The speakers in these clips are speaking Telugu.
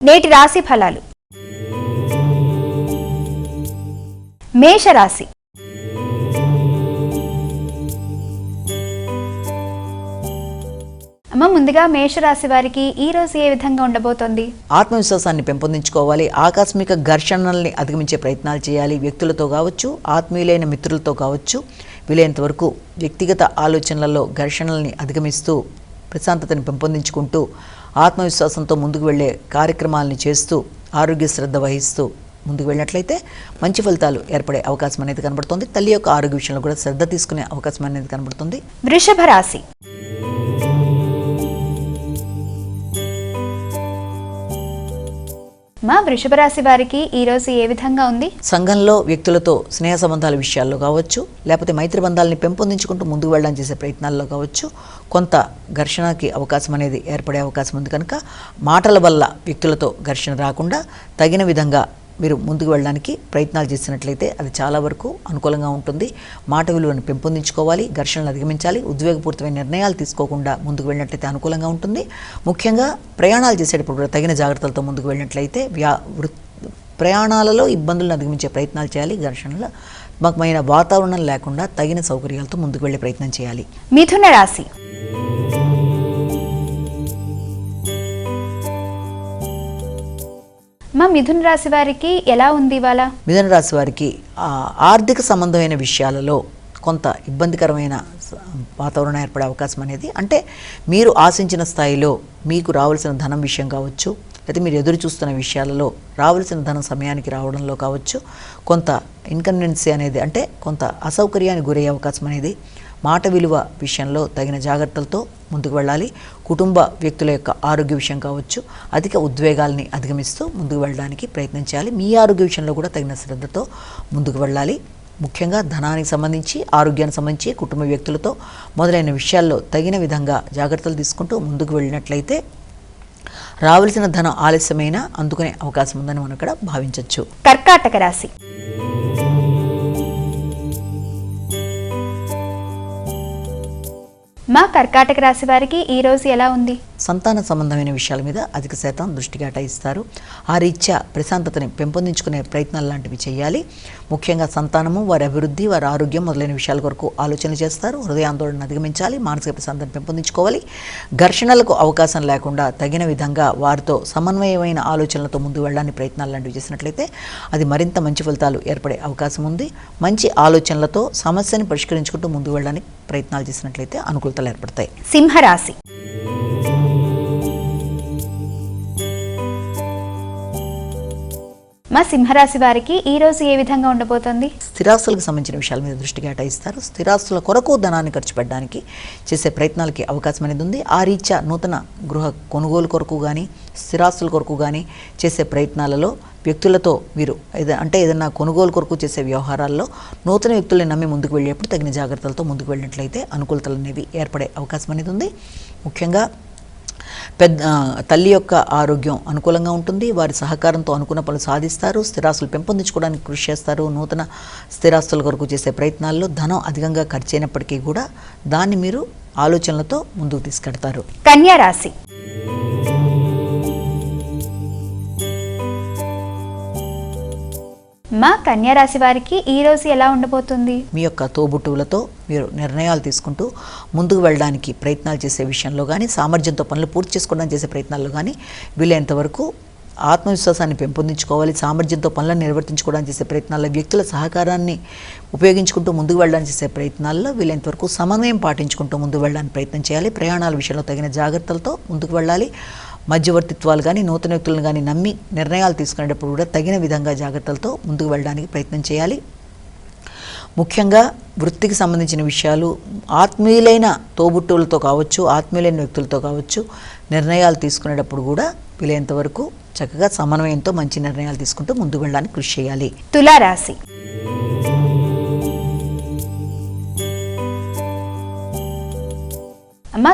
నేటి రాశి ఫలాలు. మేషరాశి. ముందుగా మేషరాశి వారికి ఈ రోజు ఏ విధంగా ఉండబోతోంది? ఆత్మవిశ్వాసాన్ని పెంపొందించుకోవాలి. ఆకస్మిక ఘర్షణల్ని అధిగమించే ప్రయత్నాలు చేయాలి. వ్యక్తులతో కావచ్చు, ఆత్మీయులైన మిత్రులతో కావచ్చు, వీలైనంత వరకు వ్యక్తిగత ఆలోచనలలో ఘర్షణల్ని అధిగమిస్తూ ప్రశాంతతని పెంపొందించుకుంటూ ఆత్మవిశ్వాసంతో ముందుకు వెళ్ళే కార్యక్రమాలని చేస్తూ ఆరోగ్య శ్రద్ధ వహిస్తూ ముందుకు వెళ్ళినట్లయితే మంచి ఫలితాలు ఏర్పడే అవకాశం అనేది కనబడుతుంది. తల్లి యొక్క ఆరోగ్య విషయంలో కూడా శ్రద్ధ తీసుకునే అవకాశం అనేది కనబడుతుంది. వృషభ రాశి. వృషభ రాశి వారికి ఈ రోజు ఏ విధంగా ఉంది? సంఘంలో వ్యక్తులతో స్నేహ సంబంధాల విషయాల్లో కావచ్చు, లేకపోతే మైత్రి బంధాలని పెంపొందించుకుంటూ ముందుకు వెళ్ళడానికి చేసే ప్రయత్నాల్లో కావచ్చు, కొంత ఘర్షణకి అవకాశం అనేది ఏర్పడే అవకాశం ఉంది. కనుక మాటల వల్ల వ్యక్తులతో ఘర్షణ రాకుండా తగిన విధంగా మీరు ముందుకు వెళ్ళడానికి ప్రయత్నాలు చేసినట్లయితే అది చాలా వరకు అనుకూలంగా ఉంటుంది. మాట విలువను పెంపొందించుకోవాలి, ఘర్షణలు అధిగమించాలి, ఉద్వేగపూరితమైన నిర్ణయాలు తీసుకోకుండా ముందుకు వెళ్ళినట్లయితే అనుకూలంగా ఉంటుంది. ముఖ్యంగా ప్రయాణాలు చేసేటప్పుడు కూడా తగిన జాగ్రత్తలతో ముందుకు వెళ్ళినట్లయితే ప్రయాణాలలో ఇబ్బందులను అధిగమించే ప్రయత్నాలు చేయాలి. ఘర్షణల వాతావరణం లేకుండా తగిన సౌకర్యాలతో ముందుకు వెళ్ళే ప్రయత్నం చేయాలి. మిథున రాశి. మిథున రాశి వారికి ఎలా ఉంది ఇవాళ? మిథున రాశి వారికి ఆర్థిక సంబంధమైన విషయాలలో కొంత ఇబ్బందికరమైన వాతావరణం ఏర్పడే అవకాశం అనేది, అంటే మీరు ఆశించిన స్థాయిలో మీకు రావాల్సిన ధనం విషయం కావచ్చు, అయితే మీరు ఎదురు చూస్తున్న విషయాలలో రావాల్సిన ధనం సమయానికి రావడంలో కావచ్చు, కొంత ఇన్కన్వీనియన్సీ అనేది, అంటే కొంత అసౌకర్యానికి గురయ్యే అవకాశం అనేది, మాట విలువ విషయంలో తగిన జాగ్రత్తలతో ముందుకు వెళ్ళాలి. కుటుంబ వ్యక్తుల యొక్క ఆరోగ్య విషయం కావచ్చు, అధిక ఉద్వేగాల్ని అధిగమిస్తూ ముందుకు వెళ్ళడానికి ప్రయత్నం చేయాలి. మీ ఆరోగ్య విషయంలో కూడా తగిన శ్రద్ధతో ముందుకు వెళ్ళాలి. ముఖ్యంగా ధనానికి సంబంధించి, ఆరోగ్యానికి సంబంధించి, కుటుంబ వ్యక్తులతో మొదలైన విషయాల్లో తగిన విధంగా జాగ్రత్తలు తీసుకుంటూ ముందుకు వెళ్ళినట్లయితే రావాల్సిన ధనం ఆలస్యమైన అందుకునే అవకాశం ఉందని మనం ఇక్కడ భావించవచ్చు. కర్కాటక రాశి. కర్కాటక రాశి వారికి ఈ రోజు ఎలా ఉంది? సంతాన సంబంధమైన విషయాల మీద అధిక శాతం దృష్టి కేటాయిస్తారు. ఆ రీత్యా ప్రశాంతతని పెంపొందించుకునే ప్రయత్నాలు లాంటివి చేయాలి. ముఖ్యంగా సంతానము, వారి అభివృద్ధి, వారి ఆరోగ్యం మొదలైన విషయాల కొరకు ఆలోచన చేస్తారు. హృదయాందోళన అధిగమించాలి, మానసిక ప్రశాంతతను పెంపొందించుకోవాలి. ఘర్షణలకు అవకాశం లేకుండా తగిన విధంగా వారితో సమన్వయమైన ఆలోచనలతో ముందుకు వెళ్ళడానికి ప్రయత్నాలు లాంటివి చేసినట్లయితే అది మరింత మంచి ఫలితాలు ఏర్పడే అవకాశం ఉంది. మంచి ఆలోచనలతో సమస్యని పరిష్కరించుకుంటూ ముందుకు వెళ్ళడానికి ప్రయత్నాలు చేసినట్లయితే అనుకూలతలు ఏర్పడతాయి. సింహరాశి. సింహరాశి వారికి ఈ రోజు ఏ విధంగా ఉండబోతోంది? స్థిరాస్తులకు సంబంధించిన విషయాల మీద దృష్టి కేటాయిస్తారు. స్థిరాస్తుల కొరకు ధనాన్ని ఖర్చు పెట్టడానికి చేసే ప్రయత్నాలకి అవకాశం అనేది ఉంది. ఆ రీత్యా నూతన గృహ కొనుగోలు కొరకు కానీ, స్థిరాస్తుల కొరకు కానీ చేసే ప్రయత్నాలలో వ్యక్తులతో మీరు ఏదైనా కొనుగోలు కొరకు చేసే వ్యవహారాల్లో నూతన వ్యక్తుల్ని నమ్మి ముందుకు వెళ్ళేప్పుడు తగిన జాగ్రత్తలతో ముందుకు వెళ్ళినట్లయితే అనుకూలతలు అనేవి ఏర్పడే అవకాశం అనేది ఉంది. ముఖ్యంగా తల్లి యొక్క ఆరోగ్యం అనుకూలంగా ఉంటుంది. వారి సహకారంతో అనుకున్న పనులు సాధిస్తారు. స్థిరాస్తులు పెంపొందించుకోవడానికి కృషి చేస్తారు. నూతన స్థిరాస్తుల కొరకు చేసే ప్రయత్నాల్లో ధనం అధికంగా ఖర్చు అయినప్పటికీ కూడా దాన్ని మీరు ఆలోచనలతో ముందుకు తీసుకెడతారు. కన్యా రాశి. కన్యా రాశి వారికి ఈ రోజు ఎలా ఉండబోతుంది? మీ యొక్క తోబుట్టువులతో మీరు నిర్ణయాలు తీసుకుంటూ ముందుకు వెళ్ళడానికి ప్రయత్నాలు చేసే విషయంలో కానీ, సామర్థ్యంతో పనులు పూర్తి చేసుకోవడానికి చేసే ప్రయత్నాల్లో కానీ వీలైనంత వరకు ఆత్మవిశ్వాసాన్ని పెంపొందించుకోవాలి. సామర్థ్యంతో పనులను నిర్వర్తించుకోవడానికి చేసే ప్రయత్నాల్లో వ్యక్తుల సహకారాన్ని ఉపయోగించుకుంటూ ముందుకు వెళ్ళడానికి చేసే ప్రయత్నాల్లో వీలైనంత వరకు సమన్వయం పాటించుకుంటూ ముందుకు వెళ్ళడానికి ప్రయత్నం చేయాలి. ప్రయాణాల విషయంలో తగిన జాగ్రత్తలతో ముందుకు వెళ్ళాలి. మధ్యవర్తిత్వాలు కానీ, నూతన వ్యక్తులను కానీ నమ్మి నిర్ణయాలు తీసుకునేటప్పుడు కూడా తగిన విధంగా జాగ్రత్తలతో ముందుకు వెళ్ళడానికి ప్రయత్నం చేయాలి. ముఖ్యంగా వృత్తికి సంబంధించిన విషయాలు, ఆత్మీయులైన తోబుట్టువులతో కావచ్చు, ఆత్మీయులైన వ్యక్తులతో కావచ్చు నిర్ణయాలు తీసుకునేటప్పుడు కూడా వీలైనంత వరకు చక్కగా సమన్వయంతో మంచి నిర్ణయాలు తీసుకుంటూ ముందుకు వెళ్ళడానికి కృషి చేయాలి. తులారాశి.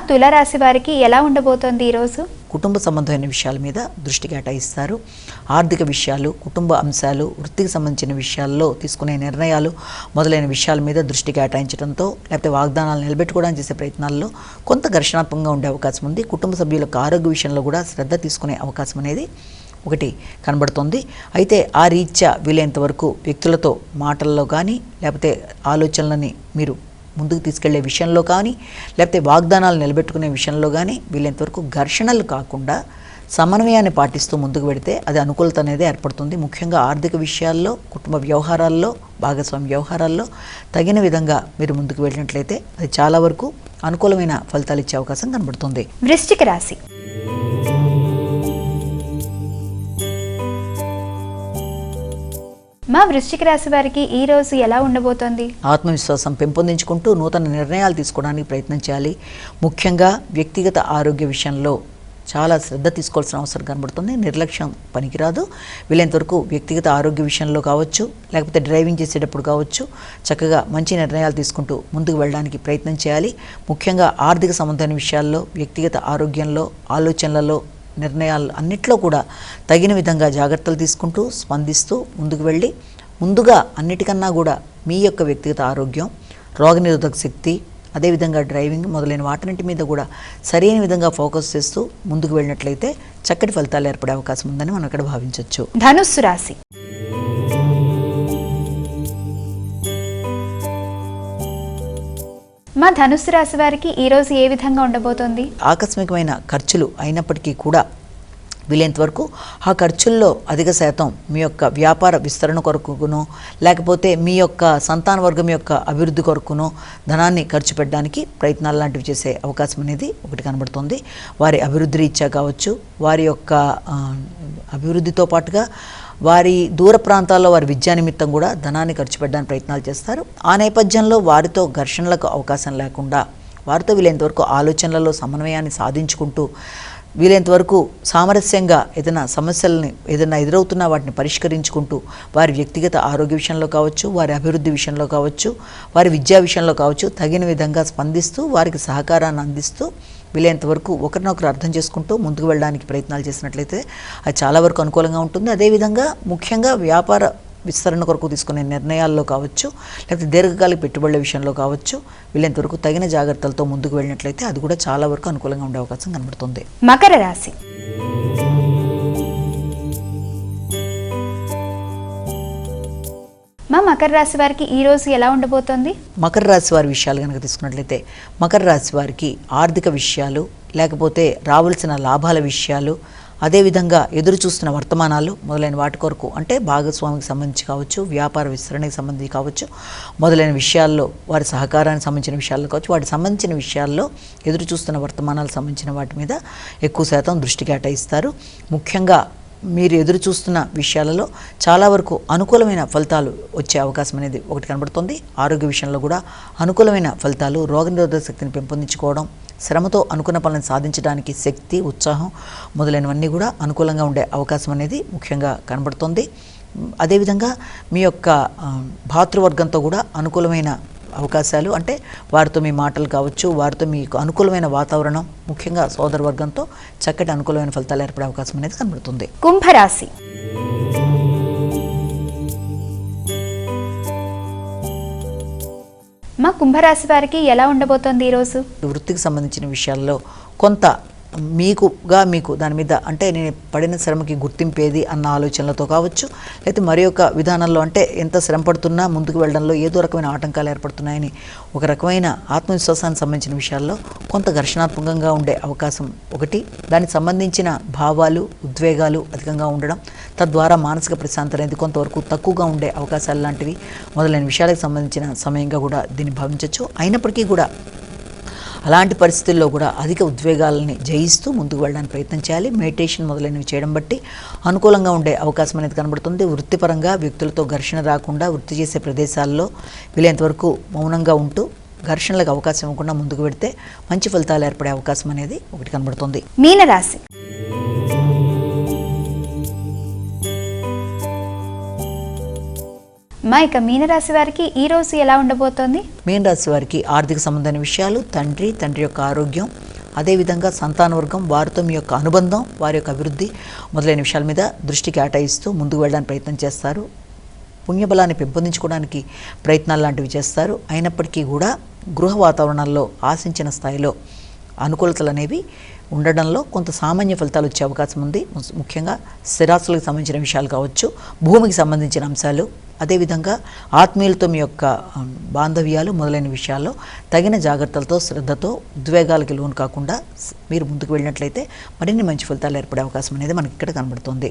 తులారాశి వారికి ఎలా ఉండబోతోంది ఈరోజు? కుటుంబ సంబంధమైన విషయాల మీద దృష్టి కేటాయిస్తారు. ఆర్థిక విషయాలు, కుటుంబ అంశాలు, వృత్తికి సంబంధించిన విషయాల్లో తీసుకునే నిర్ణయాలు మొదలైన విషయాల మీద దృష్టి కేటాయించడంతో లేకపోతే వాగ్దానాలు నిలబెట్టుకోవడానికి చేసే ప్రయత్నాల్లో కొంత ఘర్షణాత్మకంగా ఉండే అవకాశం ఉంది. కుటుంబ సభ్యుల ఆరోగ్య విషయంలో కూడా శ్రద్ధ తీసుకునే అవకాశం అనేది ఒకటి కనబడుతుంది. అయితే ఆ రీత్యా వీలైనంత వరకు వ్యక్తులతో మాటల్లో కానీ లేకపోతే ఆలోచనలని మీరు ముందుకు తీసుకెళ్లే విషయంలో కానీ లేకపోతే వాగ్దానాలు నిలబెట్టుకునే విషయంలో కానీ వీలైనంత వరకు ఘర్షణలు కాకుండా సమన్వయాన్ని పాటిస్తూ ముందుకు వెడితే అది అనుకూలత అనేది ఏర్పడుతుంది. ముఖ్యంగా ఆర్థిక విషయాల్లో, కుటుంబ వ్యవహారాల్లో, భాగస్వామ్య వ్యవహారాల్లో తగిన విధంగా మీరు ముందుకు వెళ్ళినట్లయితే అది చాలా వరకు అనుకూలమైన ఫలితాలు ఇచ్చే అవకాశం కనబడుతుంది. వృశ్చిక రాశి. మా వృశ్చిక రాశి వారికి ఈ రోజు ఎలా ఉండబోతోంది? ఆత్మవిశ్వాసం పెంపొందించుకుంటూ నూతన నిర్ణయాలు తీసుకోవడానికి ప్రయత్నం చేయాలి. ముఖ్యంగా వ్యక్తిగత ఆరోగ్య విషయంలో చాలా శ్రద్ధ తీసుకోవాల్సిన అవసరం కనబడుతుంది. నిర్లక్ష్యం పనికిరాదు. వీలైనంత వరకు వ్యక్తిగత ఆరోగ్య విషయంలో కావచ్చు లేకపోతే డ్రైవింగ్ చేసేటప్పుడు కావచ్చు చక్కగా మంచి నిర్ణయాలు తీసుకుంటూ ముందుకు వెళ్ళడానికి ప్రయత్నం చేయాలి. ముఖ్యంగా ఆర్థిక సంబంధమైన విషయాల్లో, వ్యక్తిగత ఆరోగ్యంలో, ఆలోచనలలో, నిర్ణయాలు అన్నిట్లో కూడా తగిన విధంగా జాగ్రత్తలు తీసుకుంటూ స్పందిస్తూ ముందుకు వెళ్ళి ముందుగా అన్నిటికన్నా కూడా మీ యొక్క వ్యక్తిగత ఆరోగ్యం, రోగనిరోధక శక్తి, అదేవిధంగా డ్రైవింగ్ మొదలైన వాటన్నింటి మీద కూడా సరైన విధంగా ఫోకస్ చేస్తూ ముందుకు వెళ్ళినట్లయితే చక్కటి ఫలితాలు ఏర్పడే అవకాశం ఉందని మనం ఇక్కడ భావించవచ్చు. ధనుస్సు రాశి. మా ధనుస్సు రాశి వారికి ఈ రోజు ఏ విధంగా ఉండబోతోంది? ఆకస్మికమైన ఖర్చులు అయినప్పటికీ కూడా వీలైనంత వరకు ఆ ఖర్చుల్లో అధిక శాతం మీ యొక్క వ్యాపార విస్తరణ కొరకునో లేకపోతే మీ యొక్క సంతాన వర్గం యొక్క అభివృద్ధి కొరకునో ధనాన్ని ఖర్చు పెట్టడానికి ప్రయత్నాలు లాంటివి చేసే అవకాశం అనేది ఒకటి కనబడుతుంది. వారి అభివృద్ధి రీత్యా కావచ్చు, వారి యొక్క అభివృద్ధితో పాటుగా వారి దూర ప్రాంతాల్లో వారి విద్యా నిమిత్తం కూడా ధనాన్ని ఖర్చు పెట్టడానికి ప్రయత్నాలు చేస్తారు. ఆ నేపథ్యంలో వారితో ఘర్షణలకు అవకాశం లేకుండా వారితో వీలైనంత వరకు ఆలోచనలలో సమన్వయాన్ని సాధించుకుంటూ వీలైనంత వరకు సామరస్యంగా ఏదైనా సమస్యలని ఏదైనా ఎదురవుతున్నా వాటిని పరిష్కరించుకుంటూ వారి వ్యక్తిగత ఆరోగ్య విషయంలో కావచ్చు, వారి అభివృద్ధి విషయంలో కావచ్చు, వారి విద్యా విషయంలో కావచ్చు తగిన విధంగా స్పందిస్తూ వారికి సహకారాన్ని అందిస్తూ వీలైనంత వరకు ఒకరినొకరు అర్థం చేసుకుంటూ ముందుకు వెళ్ళడానికి ప్రయత్నాలు చేసినట్లయితే అది చాలా వరకు అనుకూలంగా ఉంటుంది. అదేవిధంగా ముఖ్యంగా వ్యాపార విస్తరణ కొరకు తీసుకునే నిర్ణయాల్లో కావచ్చు లేకపోతే దీర్ఘకాలిక పెట్టుబడుల విషయంలో కావచ్చు వీలైనంత వరకు తగిన జాగ్రత్తలతో ముందుకు వెళ్ళినట్లయితే అది కూడా చాలా వరకు అనుకూలంగా ఉండే అవకాశం కనబడుతుంది. మకర రాశి. మా మకర రాశి వారికి ఈ రోజు ఎలా ఉండబోతోంది? మకర రాశి వారి విషయాలు కనుక తీసుకున్నట్లయితే మకర రాశి వారికి ఆర్థిక విషయాలు లేకపోతే రావాల్సిన లాభాల విషయాలు, అదేవిధంగా ఎదురు చూస్తున్న వర్తమానాలు మొదలైన వాటి కొరకు అంటే భాగస్వామికి సంబంధించి కావచ్చు, వ్యాపార విస్తరణకి సంబంధించి కావచ్చు, మొదలైన విషయాల్లో వారి సహకారానికి సంబంధించిన విషయాల్లో కావచ్చు, వాటికి సంబంధించిన విషయాల్లో ఎదురు చూస్తున్న వర్తమానాలకు సంబంధించిన వాటి మీద ఎక్కువ శాతం దృష్టి కేటాయిస్తారు. ముఖ్యంగా మీరు ఎదురు చూస్తున్న విషయాలలో చాలా వరకు అనుకూలమైన ఫలితాలు వచ్చే అవకాశం అనేది ఒకటి కనబడుతుంది. ఆరోగ్య విషయంలో కూడా అనుకూలమైన ఫలితాలు, రోగనిరోధక శక్తిని పెంపొందించుకోవడం, శ్రమతో అనుకున్న పనులను సాధించడానికి శక్తి, ఉత్సాహం మొదలైనవన్నీ కూడా అనుకూలంగా ఉండే అవకాశం అనేది ముఖ్యంగా కనబడుతుంది. అదేవిధంగా మీ యొక్క భాతృవర్గంతో కూడా అనుకూలమైన అవకాశాలు అంటే వారితో మీ మాటలు కావచ్చు, వారితో మీకు అనుకూలమైన వాతావరణం, ముఖ్యంగా సోదర వర్గంతో చక్కటి అనుకూలమైన ఫలితాలు ఏర్పడే అవకాశం అనేది కనబడుతుంది. కుంభరాశి. మా కుంభరాశి వారికి ఎలా ఉండబోతోంది ఈరోజు? వృత్తికి సంబంధించిన విషయాల్లో కొంత మీకు దాని మీద అంటే నేను పడిన శ్రమకి గుర్తింపేది అన్న ఆలోచనలతో కావచ్చు, లేకపోతే మరి ఒక విధానంలో అంటే ఎంత శ్రమ పడుతున్నా ముందుకు వెళ్ళడంలో ఏదో రకమైన ఆటంకాలు ఏర్పడుతున్నాయని ఒక రకమైన ఆత్మవిశ్వాసానికి సంబంధించిన విషయాల్లో కొంత ఘర్షణాత్మకంగా ఉండే అవకాశం ఒకటి. దానికి సంబంధించిన భావాలు, ఉద్వేగాలు అధికంగా ఉండడం, తద్వారా మానసిక ప్రశాంతత అనేది కొంతవరకు తక్కువగా ఉండే అవకాశాలు లాంటివి మొదలైన విషయాలకు సంబంధించిన సమయంగా కూడా దీన్ని భావించవచ్చు. అయినప్పటికీ కూడా అలాంటి పరిస్థితుల్లో కూడా అధిక ఉద్వేగాలని జయిస్తూ ముందుకు వెళ్ళడానికి ప్రయత్నం చేయాలి. మెడిటేషన్ మొదలైనవి చేయడం బట్టి అనుకూలంగా ఉండే అవకాశం అనేది కనబడుతుంది. వృత్తిపరంగా వ్యక్తులతో ఘర్షణ రాకుండా వృత్తి చేసే ప్రదేశాల్లో వీలైనంత వరకు మౌనంగా ఉంటూ ఘర్షణలకు అవకాశం ఇవ్వకుండా ముందుకు పెడితే మంచి ఫలితాలు ఏర్పడే అవకాశం అనేది ఒకటి కనబడుతుంది. మీనరాశి. మా ఇక మీనరాశి వారికి ఈ రోజు ఎలా ఉండబోతోంది? మీనరాశి వారికి ఆర్థిక సంబంధమైన విషయాలు, తండ్రి యొక్క ఆరోగ్యం, అదేవిధంగా సంతాన వర్గం, వారితో మీ యొక్క అనుబంధం, వారి యొక్క అభివృద్ధి మొదలైన విషయాల మీద దృష్టి కేటాయిస్తూ ముందుకు వెళ్ళడానికి ప్రయత్నం చేస్తారు. పుణ్యబలాన్ని పెంపొందించుకోవడానికి ప్రయత్నాలు లాంటివి చేస్తారు. అయినప్పటికీ కూడా గృహ వాతావరణాల్లో ఆశించిన స్థాయిలో అనుకూలతలు అనేవి ఉండడంలో కొంత సామాన్య ఫలితాలు వచ్చే అవకాశం ఉంది. ముఖ్యంగా స్థిరాస్తులకు సంబంధించిన విషయాలు కావచ్చు, భూమికి సంబంధించిన అంశాలు, అదేవిధంగా ఆత్మీయులతో మీ యొక్క బాంధవ్యాలు మొదలైన విషయాల్లో తగిన జాగ్రత్తలతో, శ్రద్ధతో, ఉద్వేగాలకి లోను కాకుండా మీరు ముందుకు వెళ్ళినట్లయితే మరిన్ని మంచి ఫలితాలు ఏర్పడే అవకాశం అనేది మనకి ఇక్కడ కనబడుతుంది.